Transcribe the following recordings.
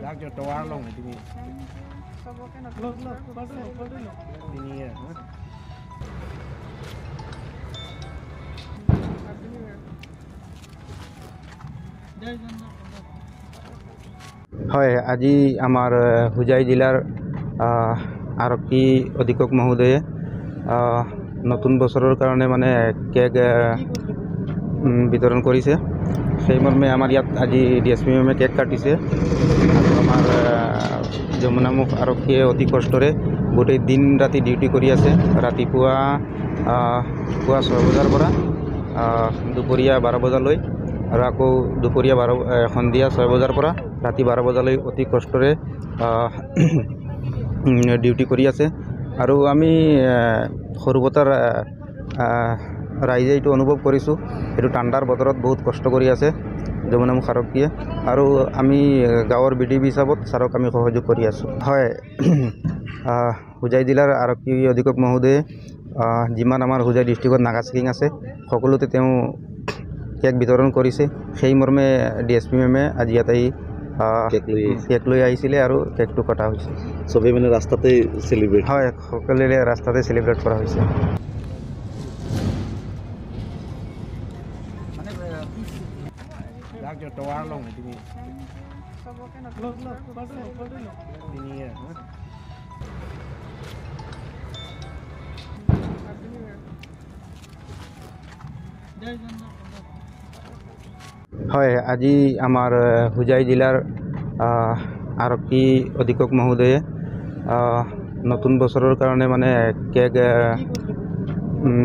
Lát cho toa lông này đi. Ini ya. হয় আজি আমার হুজাই জেলার আরক্ষী অধীক্ষক মহোদয়ে নতুন বছরের কারণে মানে কেক বিতরণ করেছে সেই মর্মে আমার ইয়াত আজি ডিএসপি মেমে কেক কাটিছে আর আমার যমুনামুখ আরক্ষীয়ে অতি কষ্টরে গোটেই দিন রাতি ডিউটি কৰি আছে ৰাতিপুৱা 6 বজাৰ পৰা দুপৰীয়া 12 বজালৈ আৰু আকৌ দুপৰীয়া সন্ধিয়া 6 বজাৰ পৰা ৰাতি 12 বজালৈ অতি কষ্টৰে ডিউটি কৰি আছে আৰু আমি সৰুবতাৰ ৰাইজে এইটো অনুভৱ কৰিছোঁ এইটো ঠাণ্ডাৰ বতৰত বহুত কষ্ট কৰি আছে যমুনামুখ আৰক্ষীয়ে আৰু আমি গাঁৱৰ বিডিবি হিচাপত ছাৰক আমি সহযোগ কৰি আছোঁ হয় হুজাই জিলাৰ আৰক্ষী অধীক্ষক মহোদয়ে যিমান আমাৰ হুজাই ডিষ্ট্ৰিক্টত নাগা চেকিং আছে সকলোতে তেওঁ কেক বিতৰণ কৰিছে সেই মৰ্মে ডিএসপি মেমে আজি ইয়াতে কেক লৈ আহিছিলে আৰু কেকটো কটা হৈছে চবেই মানে ৰাস্তাতে চেলিব্ৰেট হয় সকলোৰে ৰাস্তাতে চেলিব্ৰেট কৰা হৈছে Lát cho toa lông này đi. Ini ya. হয় আজি আমার হুজাই জেলার আরক্ষী অধীক্ষক মহোদয়ে নতুন বছরের কারণে মানে কেক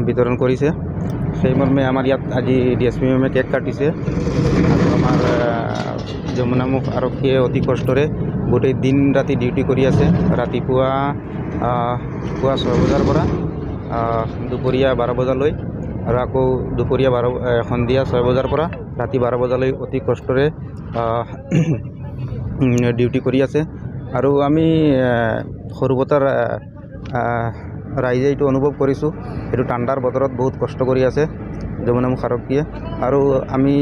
বিতরণ করেছে সেই মর্মে আমার ইয়াত আজি ডিএসপি মেমে কেক কাটিছে আর আমার যমুনামুখ আরক্ষীয়ে অতি কষ্টরে গোটেই দিন রাতি ডিউটি কৰি আছে ৰাতিপুৱা 6 বজাৰ পৰা দুপৰীয়া 12 বজালৈ আৰু আকৌ দুপৰীয়া সন্ধিয়া 6 বজাৰ পৰা ৰাতি 12 বজালৈ অতি কষ্টৰে ডিউটি কৰি আছে আৰু আমি সৰুবতাৰ ৰাইজে এইটো অনুভৱ কৰিছোঁ এইটো ঠাণ্ডাৰ বতৰত বহুত কষ্ট কৰি আছে যমুনামুখ আৰক্ষীয়ে আৰু আমি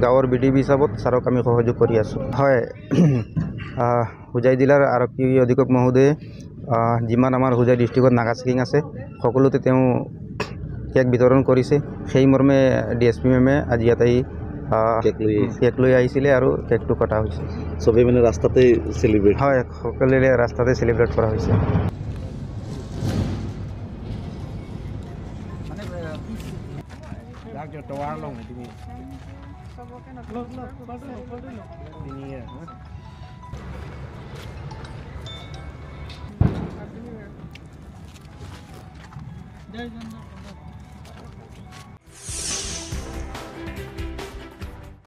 গাঁৱৰ বিডিবি হিচাপত ছাৰক আমি সহযোগ কৰি আছোঁ হয় হুজাই জিলাৰ আৰক্ষী অধীক্ষক মহোদয়ে যিমান আমাৰ হুজাই ডিষ্ট্ৰিক্টত নাগা চেকিং আছে সকলোতে তেওঁ কেক বিতৰণ কৰিছে সেই মৰ্মে ডিএসপি মেমে আজি ইয়াতে কেক লৈ আহিছিলে আৰু কেকটো কটা হৈছে চবেই মানে ৰাস্তাতে চেলিব্ৰেট হয় সকলোৰে ৰাস্তাতে চেলিব্ৰেট কৰা হৈছে Lát cho toa lông này đi. Ini ya.